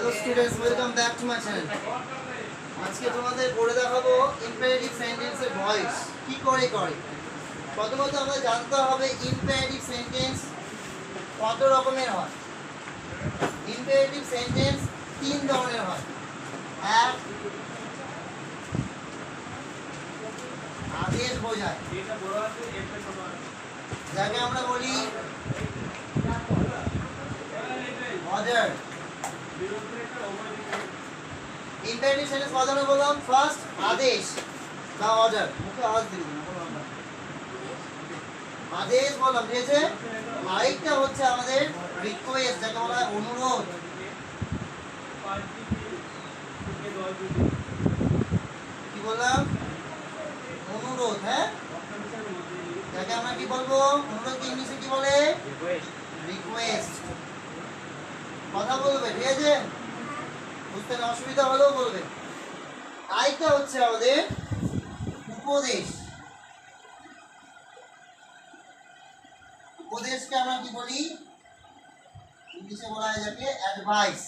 Hello students, welcome back to my channel. আজকে তোমাদের করে দেখাবো ইম্পারেটিভ সেন্টেন্সের ভয়েস কি করে করে। প্রথমত আমরা জানতে হবে ইম্পারেটিভ সেন্টেন্স কত রকমের হয়। ইম্পারেটিভ সেন্টেন্স তিন ধরনের হয়। এক, আদেশ বোঝায়, যাকে আমরা বলি অর্ডার। ইম্পারেটিভ সেন্টেন্স কত ধরনের বললাম? ফার্স্ট আদেশ বা অর্ডার, মুখে আওয়াজ দিয়ে দিন, আদেশ বললাম, ঠিক আছে। আরেকটা হচ্ছে আমাদের রিকোয়েস্ট, যাকে বলা হয় অনুরোধ। কি বললাম? অনুরোধ, হ্যাঁ, যাকে আমরা কি বলবো? অনুরোধ ইংলিশে কি বলে? রিকোয়েস্ট। কথা বলবে, ঠিক আছে, বুঝতে অসুবিধা হলেও বলবে। আরেকটা হচ্ছে আমাদের উপদেশ। উপদেশকে আমরা কি বলি? ইংলিশে বলা হয় যাকে অ্যাডভাইস।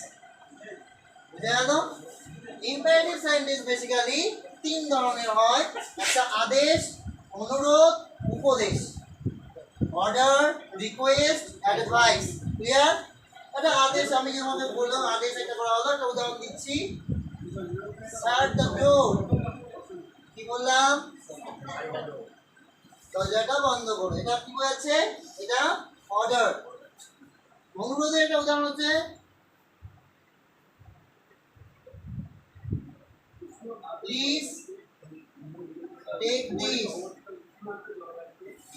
বুঝে গেল? ইম্পারেটিভ সেন্টেন্স বেসিক্যালি তিন ধরনের হয়। একটা আদেশ, অনুরোধ, উপদেশ। Order, request, advice. ক্লিয়ার? একটা আদেশ আমি যেভাবে বললাম, আদেশ একটা করা হলো, একটা উদাহরণ দিচ্ছি। শাট দ্য ডোর। কি বললাম? দরজাটা বন্ধ করো। এটা কি বোঝাচ্ছে? এটা অর্ডার। অনুরোধের একটা উদাহরণ হচ্ছে প্লিজ টেক দিস।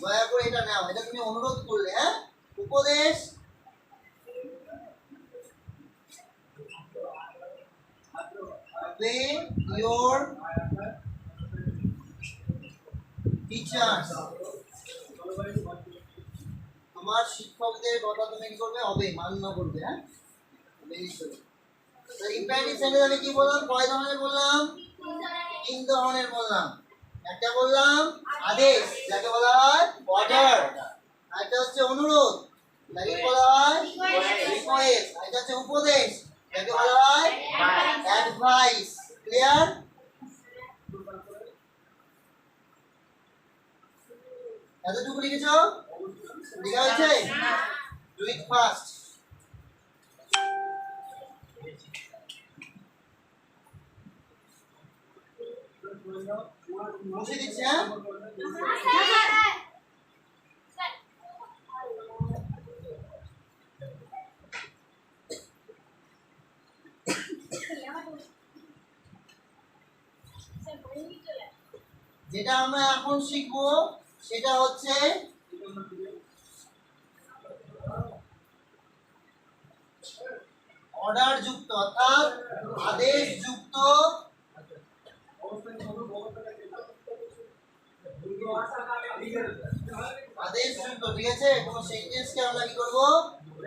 দয়া করে এটা নাও। এটা তুমি অনুরোধ করলে, হ্যাঁ। উপদেশ obey your teachers. তোমার শিক্ষকদের কথা তুমি কি করবে? হবে, মান্য করবে, হ্যাঁ। ইম্পারেটিভ সেন্টেন্স আমি কি বললাম? কয় ধরনের বললাম? তিন ধরনের বললাম। একটা বললাম আদেশ, যাকে বলা হয় অর্ডার। আরেকটা হচ্ছে অনুরোধ, যাকে বলা হয় রিকোয়েস্ট। আরেকটা হচ্ছে উপদেশ, যাকে বলা হয় অ্যাডভাইস। ক্লিয়ার? এতটুকু লিখেছো? লেখা হয়েছে? Do it fast. মুছে দিচ্ছি, হ্যাঁ। যেটা আমরা এখন শিখবো সেটা হচ্ছে অর্ডার যুক্ত, অর্থাৎ আদেশ যুক্ত আদেশ যুক্ত, ঠিক আছে। কোন সেন্টেন্সকে আমরা কি করব?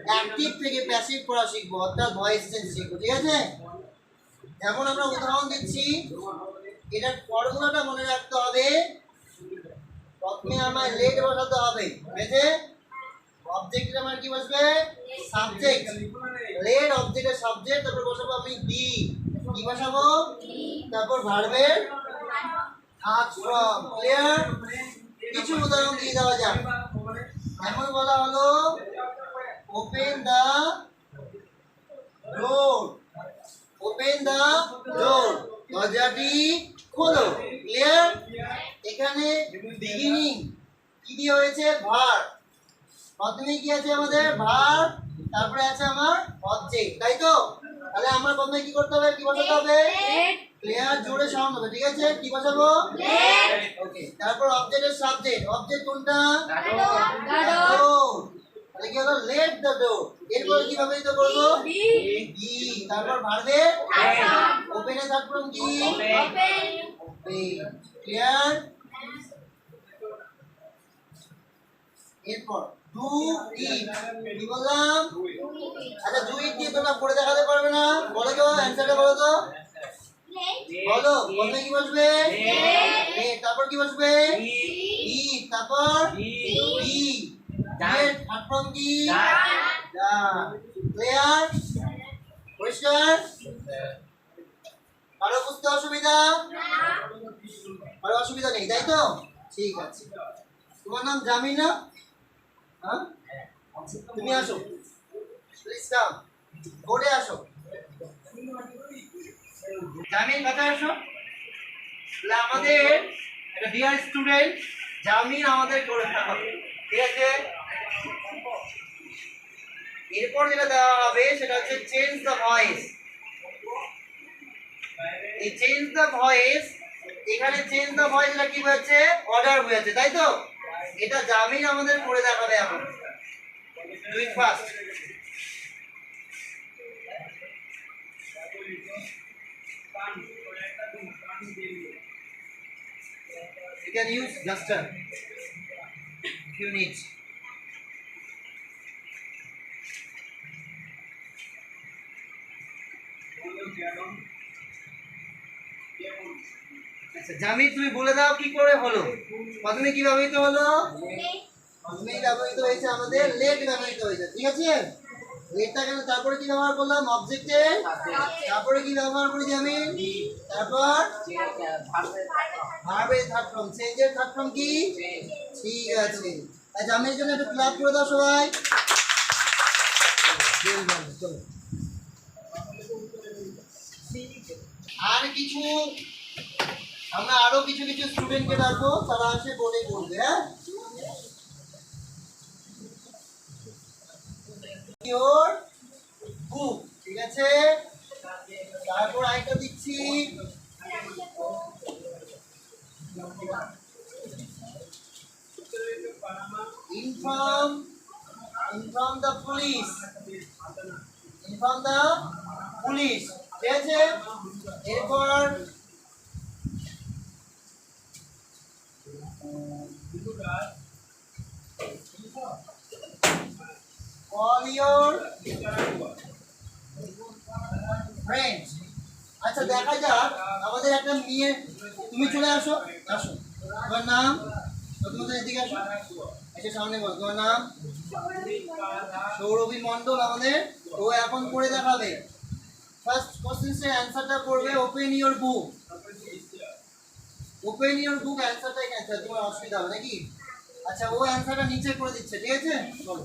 অ্যাক্টিভ থেকে প্যাসিভ করা শিখবো, অর্থাৎ ভয়েস চেঞ্জ শিখবো, ঠিক আছে। যেমন আমরা উদাহরণ দিচ্ছি, এটার ফর্মুলাটা মনে রাখতে হবে। প্রথমে আমার লেট বসাতে হবে, ঠিক আছে। অবজেক্ট আমার কি বসবে? সাবজেক্ট। লেট অবজেক্টের সাবজেক্ট, তারপর বসাবো আমি বি। কি বসাবো? তারপর ভার্বের থার্ড ফর্ম। ক্লিয়ার? কিছু উদাহরণ দিয়ে দেওয়া যাক। এমন বলা হলো open the door. Open the door, দরজাটি খোলো। ক্লিয়ার? এখানে বিগিনিং কি দিয়ে হয়েছে? ভার্ব। প্রথমে কি আছে আমাদের? ভার্ব, তারপরে আছে আমার অবজেক্ট, তাই তো? তাহলে আমার প্রথমে কি করতে হবে? কি বসাতে হবে? ক্লিয়ার? জোরে সাউন্ড হবে, ঠিক আছে। কি বসাবো? ওকে। তারপর অবজেক্টের সাবজেক্ট। অবজেক্ট কোনটা? ডোর। তাহলে কি হলো? Let the door. এরপর কিভাবে এটা করব? বি। তারপর ভার্বে ওপেনে থার্ড ফর্ম কি? ওপেন। ক্লিয়ার? এরপর ডু ইট। কি বললাম? আচ্ছা, ডু ইট দিয়ে তোমরা পড়ে দেখাতে পারবে না? বলো তো, অ্যানসারটা বলো তো। বলো, প্রথমে কি বসবে? লেট। তারপর কি বসবে? ইট। তারপর বি। লেট থার্ড ফর্ম কি? ডান। ক্লিয়ার? পরিষ্কার? কারো বুঝতে অসুবিধা? কারো অসুবিধা নেই, তাই তো? ঠিক আছে। তোমার নাম জামিন না? হ্যাঁ, তুমি আসো, প্লিজ কাম, বোর্ডে আসো। জামিন কথা আসো। তাহলে আমাদের একটা ডিয়ার স্টুডেন্ট জামিন আমাদের করে থাকবে, ঠিক আছে? এরপর যেটা দেওয়া হবে সেটা হচ্ছে চেঞ্জ দ্য ভয়েস। এই চেঞ্জ দ্য ভয়েস, এখানে চেঞ্জ দ্য ভয়েস এটা কি হচ্ছে? অর্ডার হয়েছে, তাই তো? এটা জামিন আমাদের করে দেখাবে এখন। Do it fast. You can use duster if you need. আচ্ছা জামি, তুমি বলে দাও কি করে হলো? প্রথমে কি ব্যবহৃত হলো? প্রথমে ব্যবহৃত হয়েছে আমাদের লেট ব্যবহৃত হয়েছে, ঠিক আছে? লেটটা কেন? তারপরে কি ব্যবহার করলাম? অবজেক্টে। তারপরে কি ব্যবহার করেছি আমি? তারপর ভার্বের থার্ড ফর্ম, চেঞ্জের থার্ড ফর্ম কি? ঠিক আছে। আচ্ছা জামির জন্য একটু ক্লাপ করে দাও সবাই। চলো। আর কিছু আমরা আরো কিছু কিছু স্টুডেন্টকে ডাকবো, তারা আসে বোর্ডে করবে। হ্যাঁ, ইওর বুক, ঠিক আছে? তারপর আরেকটা দিচ্ছি, inform the police, inform the police, ঠিক আছে? এরপর call your friends। আচ্ছা দেখা যাক আমাদের একটা মেয়ে, তুমি চলে আসো, আসো। তোমার নাম? তোমাদের এদিকে আসো, এসে সামনে বল। তোমার নাম? সৌরভী মণ্ডল আমাদের। ও এখন করে দেখাবে। ফার্স্ট কোশ্চেনের অ্যানসারটা করবে open your book. Open your book অ্যানসারটা এখানে, তোমার অসুবিধা হবে নাকি? আচ্ছা ও অ্যানসারটা নিচে করে দিচ্ছে, ঠিক আছে? চলো।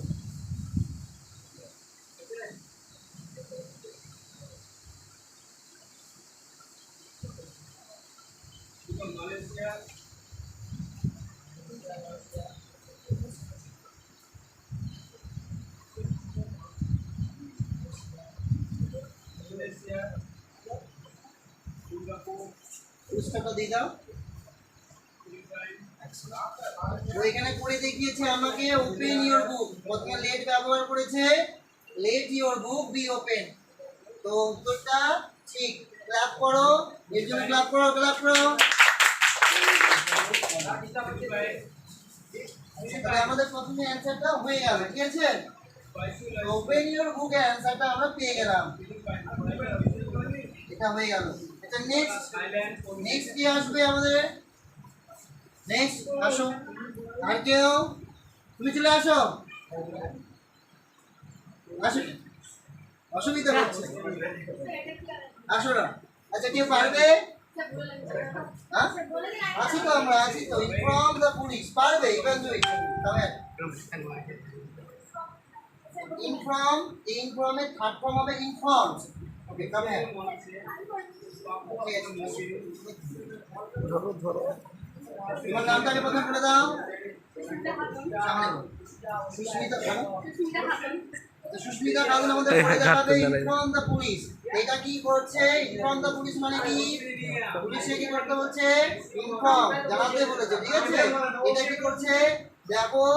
পুরস্কারটা দিয়ে দাও। ও এখানে করে দেখিয়েছে আমাকে ওপেন ইওর বুক। প্রথমে লেট ব্যবহার করেছে, let your book be open. তো উত্তরটা ঠিক। ক্ল্যাপ করো, এর জন্য ক্ল্যাপ করো, ক্ল্যাপ করো। তাহলে আমাদের প্রথমে অ্যানসারটা হয়ে গেল, ঠিক আছে? ওপেন ইওর বুক এর অ্যানসারটা আমরা পেয়ে গেলাম, এটা হয়ে গেল। আচ্ছা নেক্সট কি আসবে আমাদের? নেক্সট আসো, আর কেউ? তুমি চলে আসো, আসো, অসুবিধা হচ্ছে, আসো না। আচ্ছা কেউ পারবে? হ্যাঁ আছি তো, আমরা আছি তো। ইনফর্ম দ্য পুলিশ পারবে, ইভেন দুই তবে ইনফর্ম, ইনফর্ম এর থার্ড ফর্ম হবে ইনফর্মড। Okay come here. ধরো ধরো, তোমার নামটাকে প্রথমে বলে দাও। সামনে বলো। সুস্মিতা খাতুন। সুস্মিতা খাতুন আমাদের পড়ে দেখাবে ইনফর্ম দ্য পুলিশ। এটা কি করছে? ইনফর্ম দ্য পুলিশ মানে কি? পুলিশে কি করতে বলছে? ইনফর্ম, জানাতে বলেছে, ঠিক আছে? এটা কি করছে? দেখো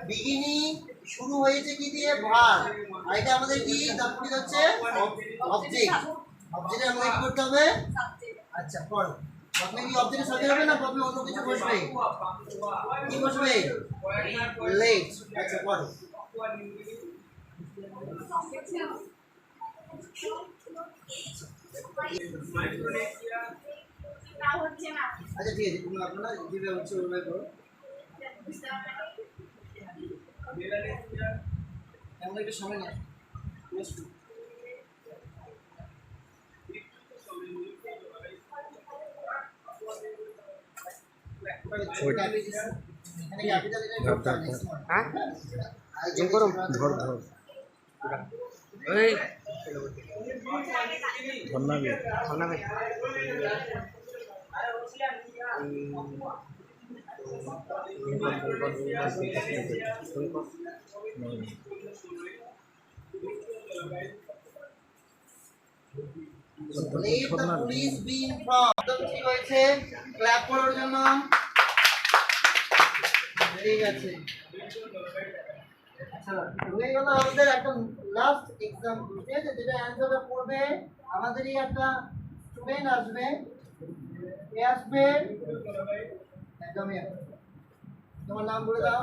বিগিনিং শুরু হয়েছে কি দিয়ে? ভার্ব। আর এটা আমাদের কি? তার পুলিশ হচ্ছে অবজেক্ট। অবজেক্টে আমাদের কি করতে হবে? আচ্ছা পড়ো। প্রথমে কি অবজেক্টের সাথে হবে না প্রথমে অন্য কিছু বসবে? কি বসবে? লেট। আচ্ছা পড়ো। আচ্ছা ঠিক আছে, তুমি আপনারা যেভাবে হচ্ছে ওইভাবে করো। এমন একটা সময় নিয়ে আসো। হ্যাঁ জুম করো ধর ধর এই ধন্যবাদ ধন্যবাদ Let the police be informed. ঠিক হয়েছে, ক্ল্যাপ করার জন্য। ঠিক আছে, আচ্ছা হয়ে গেল আমাদের একটা লাস্ট এক্সাম্পল। ঠিক আছে, যেটা অ্যান্সারটা করবে আমাদেরই একটা স্টুডেন্ট আসবে। কে আসবে? একদমই আসবে। তোমার নাম বলে দাও।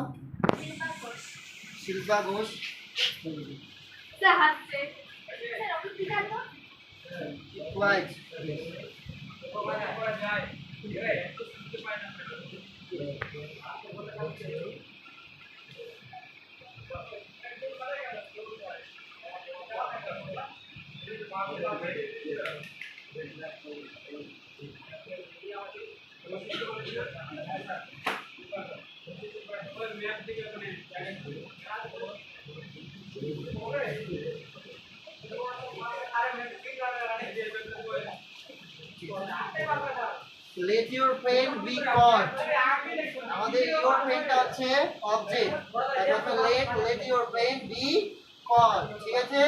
Shilpa Ghosh. Right. Let your pen be caught. আমাদের your penটা হচ্ছে অবজেক্ট, তাই let your pen be caught। ঠিক আছে,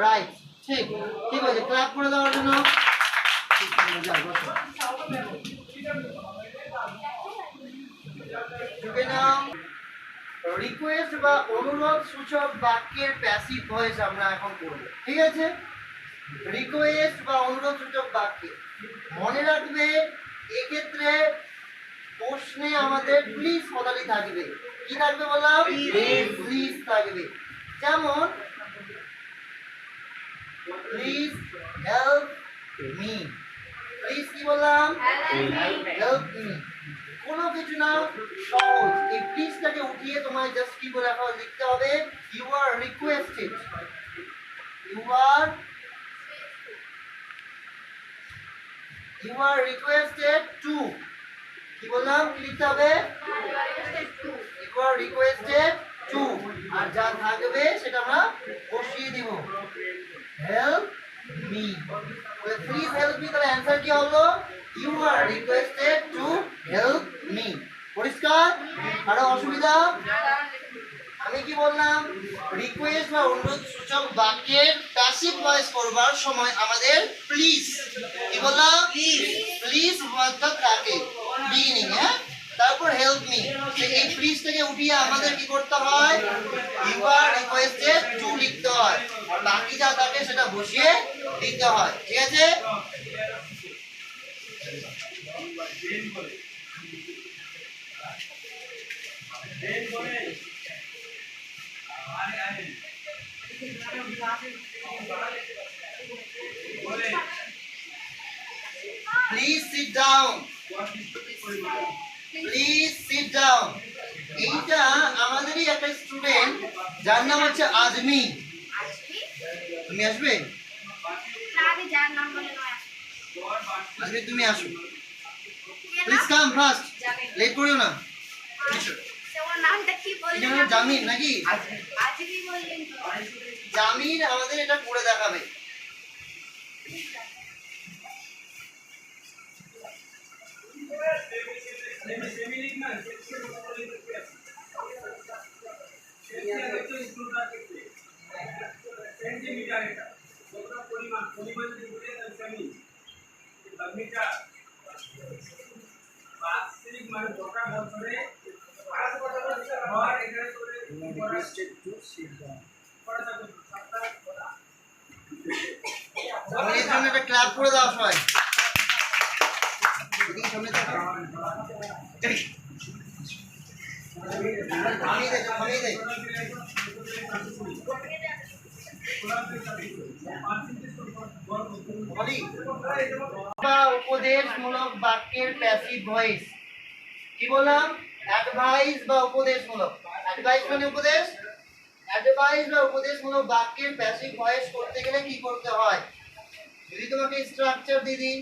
রাইট, ঠিক ঠিক আছে, ক্ল্যাপ করে দেওয়ার জন্য। রিকোয়েস্ট বা অনুরোধ সূচক বাক্যের প্যাসিভ ভয়েস আমরা এখন করব। ঠিক আছে, রিকোয়েস্ট বা অনুরোধ সূচক বাক্যে মনে রাখবে এক্ষেত্রে প্রশ্নে আমাদের প্লিজ কথাটি থাকবে। কি থাকবে বললাম? প্লিজ থাকবে। যেমন প্লিজ হেল্প মি। প্লিজ কি বললাম? Help me. কোনো কিছু না, সহজ। এই প্লিজটাকে উঠিয়ে তোমায় জাস্ট কি বলে লিখতে হবে? You are requested. You are requested to. কি বললাম? কি লিখতে হবে? You are requested to. আর যা থাকবে সেটা আমরা বসিয়ে দিব। Help me. Please help me, তাহলে অ্যান্সার কি হলো? You are requested to help me. পরিষ্কার? আরো অসুবিধা? আমি কি বললাম? রিকোয়েস্ট বা অনুরোধ সূচক বাক্যের প্যাসিভ ভয়েস করবার সময় আমাদের প্লিজ, কি বললাম? প্লিজ ওয়ার্ডটা থাকে বিগিনিং, হ্যাঁ? তারপর হেল্প মি। এই প্লিজটাকে উঠিয়ে আমাদের কি করতে হয়? ইউ আর রিকোয়েস্টেড টু লিখতে হয়, আর বাকি যা থাকে সেটা বসিয়ে দিতে হয়। ঠিক আছে, please sit down. Please sit down. এইটা আমাদেরই একটা স্টুডেন্ট যার নাম হচ্ছে আজমি। তুমি আসবে? আজমি তুমি আসো, প্লিজ কাম ফাস্ট, লেট করিও না। জামিন নাকি? জামিন আমাদের এটা করে দেখাবে। এর জন্য একটা ক্লাপ করে দাও সবাই। উপদেশমূলক বাক্যের প্যাসিভ ভয়েস কি বললাম? অ্যাডভাইস বা উপদেশমূলক। অ্যাডভাইস মানে উপদেশ। অ্যাডভাইস বা উপদেশমূলক বাক্যের প্যাসিভ ভয়েস করতে গেলে কি করতে হয়? যদি তোমাকে স্ট্রাকচার দিয়ে দিই,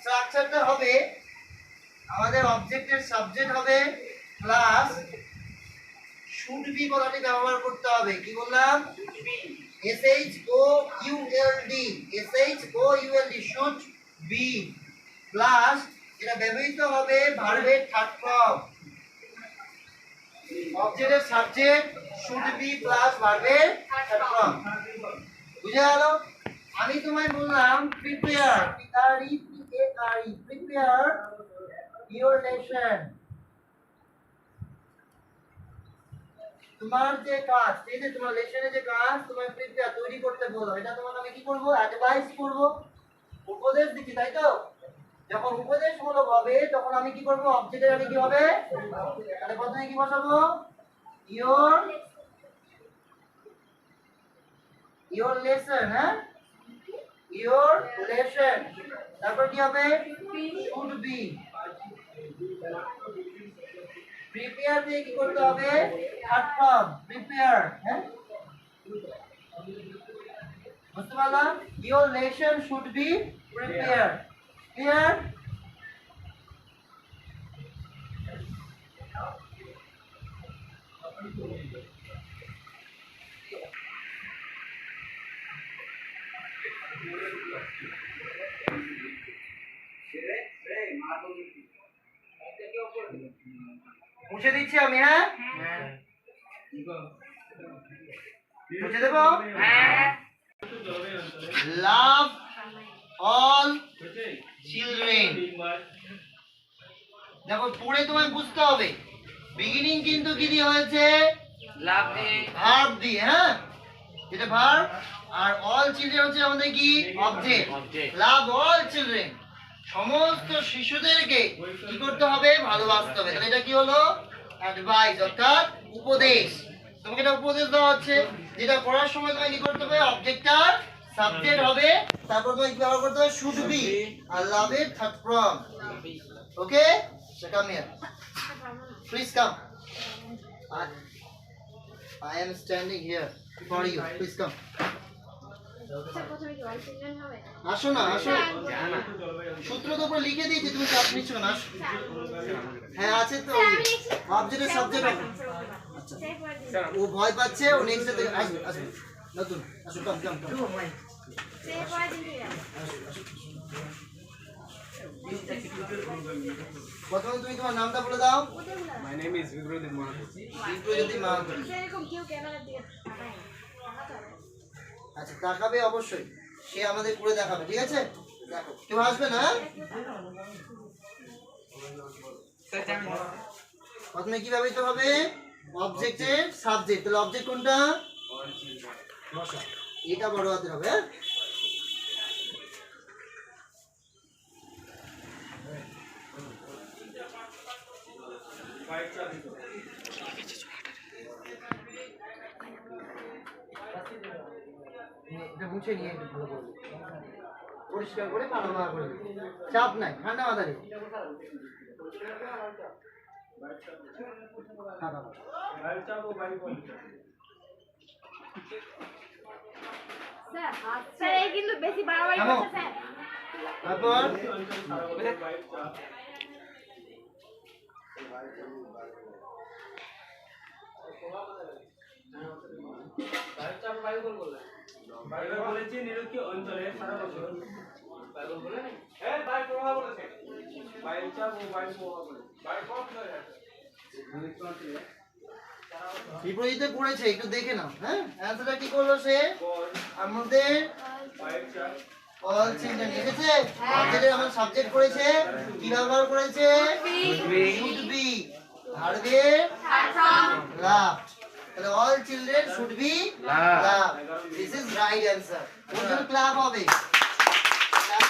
স্ট্রাকচারটা হবে আমাদের অবজেক্টের সাবজেক্ট হবে প্লাস শুড বি কথাটি ব্যবহার করতে হবে। কি বললাম? SHOULD শুড বি প্লাস এটা ব্যবহৃত হবে ভার্বের থার্ড ফর্ম। অবজেক্টের সাবজেক্ট শুড বি প্লাস ভার্বের থার্ড ফর্ম। বুঝে গেল? আমি তোমায় বললাম প্রিপেয়ার প্রিপেয়ার ইওর লেসন। তোমার যে কাজ, এই যে তোমার লেসনের যে কাজ, তোমার প্রিপেয়ার তৈরি করতে বলো, এটা তোমাকে আমি কি করব? অ্যাডভাইস করব, উপদেশ দিচ্ছি, তাই তো? যখন উপদেশমূলক হবে তখন আমি কি করব? অবজেক্টের আগে কি হবে? তাহলে প্রথমে কি বসাবো? ইওর লেসন, হ্যাঁ, ইওর লেসন। তারপর কি হবে? Should be. প্রিপেয়ার দিয়ে কি করতে হবে? থার্ড ফর্ম প্রিপেয়ার, হ্যাঁ, বুঝতে পারলাম? Your lesson should be prepare. Clear? মুছে দিচ্ছি আমি, হ্যাঁ, মুছে দেবো। লাভ অল চিলড্রেন। দেখো পড়ে তোমায় বুঝতে হবে, বিগিনিং কিন্তু কি দিয়ে হয়েছে? লাভ দিয়ে, ভার্ব দিয়ে, হ্যাঁ, এটা ভার্ব। আর অল চিলড্রেন হচ্ছে আমাদের কি? অবজেক্ট। লাভ অল চিলড্রেন, সমস্ত শিশুদেরকে কি করতে হবে? ভালোবাসতে হবে। তাহলে এটা কি হলো? অ্যাডভাইস, অর্থাৎ উপদেশ। তোমাকে এটা উপদেশ দেওয়া হচ্ছে, যেটা করার সময় তোমাকে কি করতে হবে? অবজেক্টটার সাবজেক্ট হবে, তারপর তোমাকে কি ব্যবহার করতে হবে? শুড বি আর লাভের third form. Okay, so come here, please come. I am standing here for you, please come. আসো না, আসো। সূত্র তো উপরে লিখে দিয়েছি, তুমি চাপ নিচ্ছ না। হ্যাঁ আছে তো, অবজেক্টের সাবজেক্ট হবে। আচ্ছা, ও ভয় পাচ্ছে, ও নেক্সট ডে আসবে, আসবে নতুন। আসো, কাম কাম কাম। প্রথমে তুমি তোমার নামটা বলে দাও। My name is Bipradeep Mahato. Bipradeep Mahato. আচ্ছা, তাকাবে অবশ্যই, সে আমাদের করে দেখাবে, ঠিক আছে? দেখো, কেউ আসবে না? প্রথমে কি ব্যবহৃত হবে? অবজেক্টের সাবজেক্ট। তাহলে অবজেক্ট কোনটা? বসা, এটা বড় হাতের হবে, হ্যাঁ? এটা মুছে নিয়ে একটু ভালো করে পরিষ্কার করে পানামা করে, চাপ নাই, ঠান্ডা মাথায়। স্যার এই কিন্তু বেশি বাড়াবাড়ি করছে স্যার। তারপর বলেছি নিরক্ষীয় অঞ্চলে সারা বছর বায়ুর বলে হ্যাঁ বায়ু প্রবাহ বলেছে বায়ু চাপ ও বায়ু প্রবাহ বলে বায়ু কম ধরে আছে বিপরীতে করেছে, একটু দেখে নাও, হ্যাঁ? অ্যানসারটা কি করলো সে? আমাদের বায়ু চাপ অল চিলড্রেন এসেছে, অবজেক্টের আমার সাবজেক্ট করেছে, কি ব্যবহার করেছে? শুড বি, ভার্বের লাভ। তাহলে all children should be love. This is right answer. ওর জন্য ক্লাব হবে, ক্লাব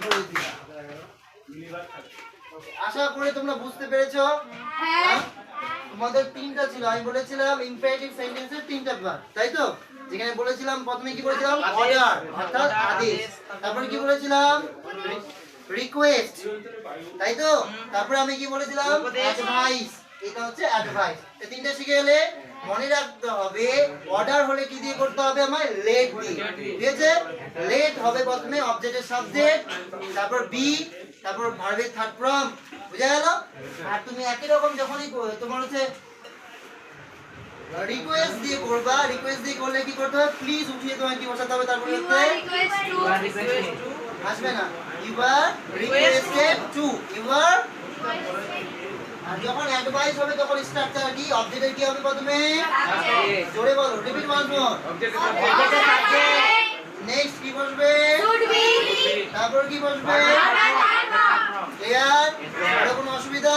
করে দিই। আশা করি তোমরা বুঝতে পেরেছো। হ্যাঁ, তোমাদের তিনটা ছিল, আমি বলেছিলাম ইম্পারেটিভ সেন্টেন্সের তিনটা ভাগ, তাই তো? যেখানে বলেছিলাম প্রথমে কি বলেছিলাম? অর্ডার, অর্থাৎ আদেশ। তারপরে কি বলেছিলাম? রিকোয়েস্ট, তাই তো? তারপরে আমি কি বলেছিলাম? অ্যাডভাইস, এটা হচ্ছে অ্যাডভাইস। এই তিনটে শিখে গেলে মনে রাখতে হবে অর্ডার হলে কি দিয়ে করতে হবে আমায় লেট দিয়ে। ঠিক আছে, লেট হবে প্রথমে অবজেক্টের সাবজেক্ট, তারপর বি, তারপর ভার্বের থার্ড ফর্ম। বুঝা গেল? আর তুমি একই রকম যখনই তোমার হচ্ছে রিকোয়েস্ট দিয়ে করবা, রিকোয়েস্ট দিয়ে করলে কি করতে হবে প্লিজ উঠিয়ে তোমায় কি বসাতে হবে তারপরে আসবে না you are requested to, you are. আর যখন অ্যাডভাইস হবে তখন স্ট্রাকচার কি অবজেক্টের কি হবে প্রথমে জোরে বলো রিপিট ওয়ান্স মোর অবজেক্টের সাবজেক্ট নেক্সট কি বসবে তারপর কি বসবে ক্লিয়ার? আর কোনো অসুবিধা